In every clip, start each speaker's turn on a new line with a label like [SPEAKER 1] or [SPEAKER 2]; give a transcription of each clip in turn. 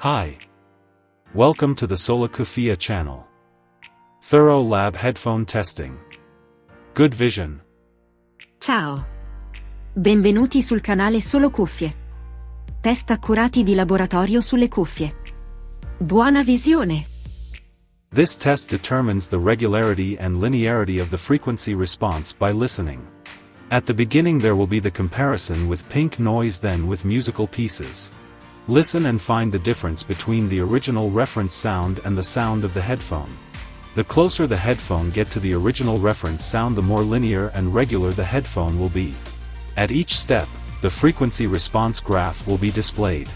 [SPEAKER 1] Hi. Welcome to the Solocuffie channel. Thorough lab headphone testing. Good vision.
[SPEAKER 2] Ciao. Benvenuti sul canale Solocuffie. Test accurati di laboratorio sulle cuffie. Buona visione.
[SPEAKER 1] This test determines the regularity and linearity of the frequency response by listening. At the beginning there will be the comparison with pink noise, then with musical pieces. Listen and find the difference between the original reference sound and the sound of the headphone. The closer the headphone get to the original reference sound, the more linear and regular the headphone will be. At each step, the frequency response graph will be displayed.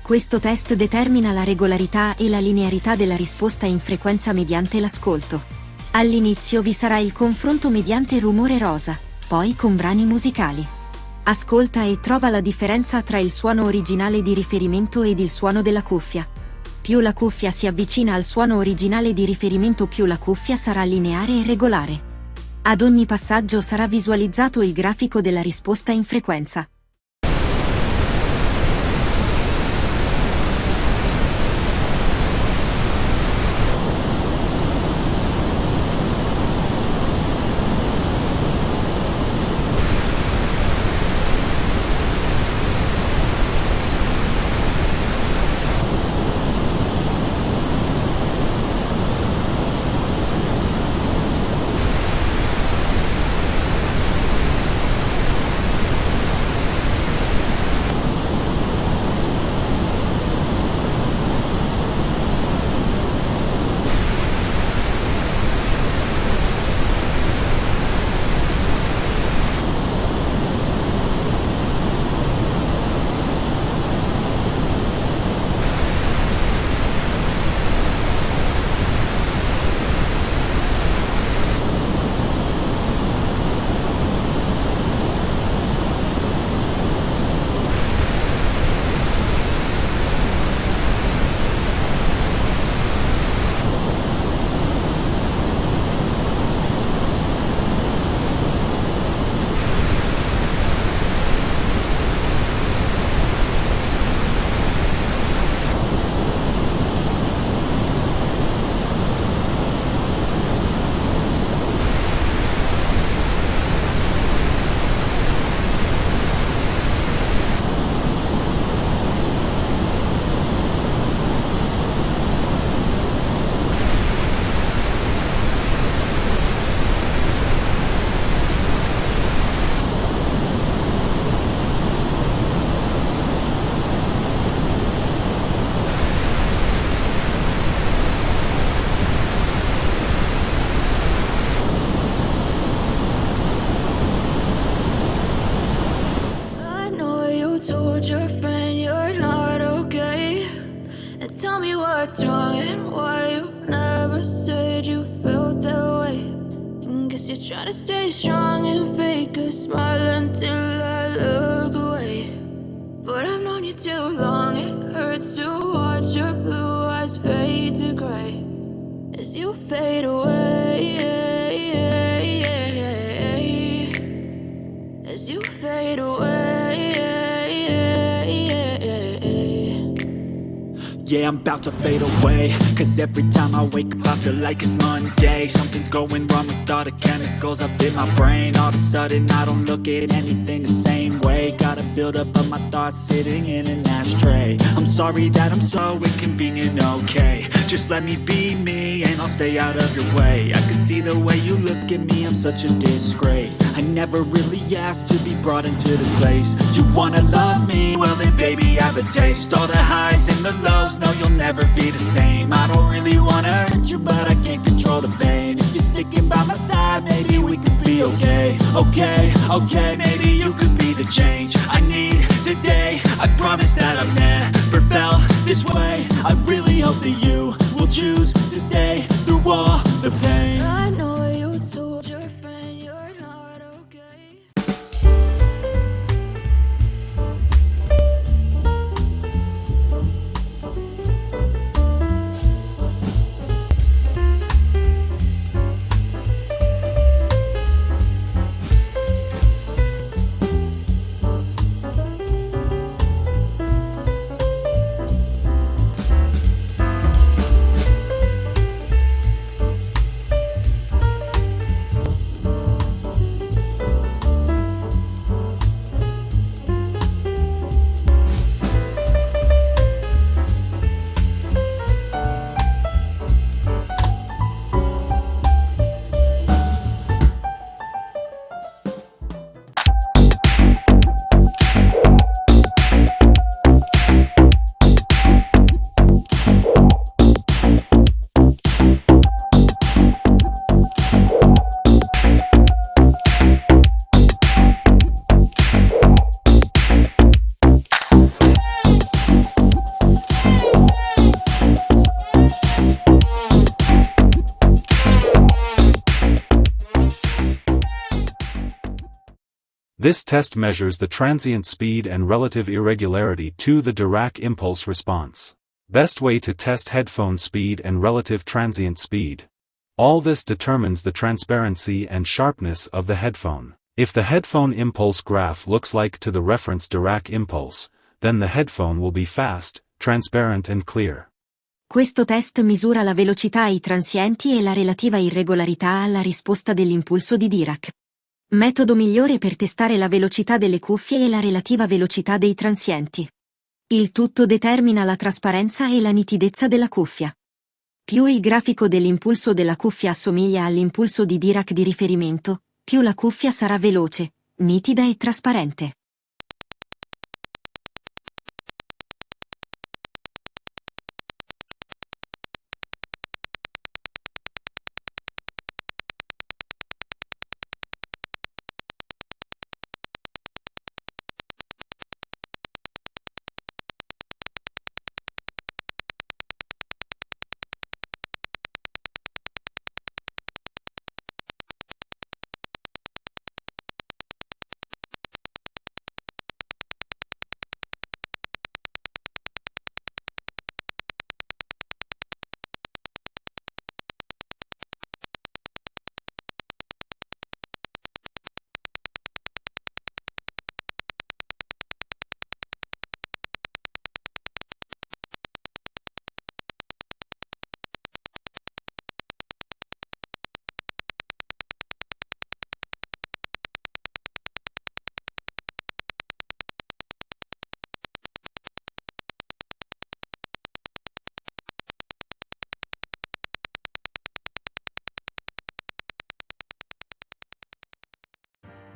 [SPEAKER 2] Questo test determina la regolarità e la linearità della risposta in frequenza mediante l'ascolto. All'inizio vi sarà il confronto mediante rumore rosa, poi con brani musicali. Ascolta e trova la differenza tra il suono originale di riferimento ed il suono della cuffia. Più la cuffia si avvicina al suono originale di riferimento, più la cuffia sarà lineare e regolare. Ad ogni passaggio sarà visualizzato il grafico della risposta in frequenza.
[SPEAKER 3] Told your friend you're not okay, and tell me what's wrong and why you never said you felt that way. And guess you're trying to stay strong and fake a smile until I look away. But I've known you too long, it hurts to watch your blue eyes fade to gray as you fade away, as you fade away.
[SPEAKER 4] Yeah, I'm about to fade away, cause every time I wake up I feel like it's Monday. Something's going wrong with all the chemicals up in my brain. All of a sudden I don't look at anything the same way. Got a build up of my thoughts sitting in an ashtray. I'm sorry that I'm so inconvenient, okay. Just let me be me and I'll stay out of your way. I can see the way you look at me, I'm such a disgrace. I never really asked to be brought into this place. You wanna love me? Well then baby I have a taste. All the highs and the lows, no you'll never be the same. I don't really wanna hurt you but I can't control the pain. If you're sticking by my side maybe we could be okay. Okay, maybe you could be the change I need today. I promise that I've never felt this way. I really hope that you will choose to stay through all the pain.
[SPEAKER 3] I know you told your friend you're not okay.
[SPEAKER 1] This test measures the transient speed and relative irregularity to the Dirac impulse response. Best way to test headphone speed and relative transient speed. All this determines the transparency and sharpness of the headphone. If the headphone impulse graph looks like to the reference Dirac impulse, then the headphone will be fast, transparent and clear.
[SPEAKER 2] Questo test misura la velocità ai transienti e la relativa irregolarità alla risposta dell'impulso di Dirac. Metodo migliore per testare la velocità delle cuffie e la relativa velocità dei transienti. Il tutto determina la trasparenza e la nitidezza della cuffia. Più il grafico dell'impulso della cuffia assomiglia all'impulso di Dirac di riferimento, più la cuffia sarà veloce, nitida e trasparente.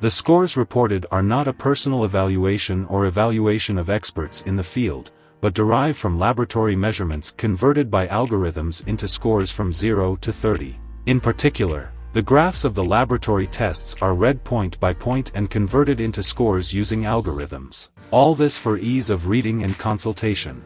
[SPEAKER 1] The scores reported are not a personal evaluation or evaluation of experts in the field, but derived from laboratory measurements converted by algorithms into scores from 0 to 30. In particular, the graphs of the laboratory tests are read point by point and converted into scores using algorithms. All this for ease of reading and consultation.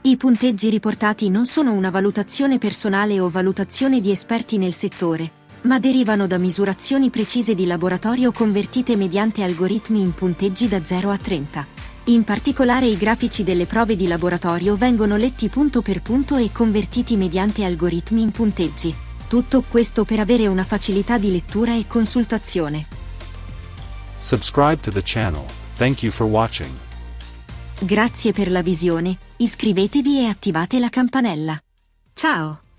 [SPEAKER 2] I punteggi riportati non sono una valutazione personale o valutazione di esperti nel settore, ma derivano da misurazioni precise di laboratorio convertite mediante algoritmi in punteggi da 0 a 30. In particolare i grafici delle prove di laboratorio vengono letti punto per punto e convertiti mediante algoritmi in punteggi. Tutto questo per avere una facilità di lettura e consultazione.
[SPEAKER 1] Subscribe to the channel. Thank you for watching.
[SPEAKER 2] Grazie per la visione, iscrivetevi e attivate la campanella. Ciao!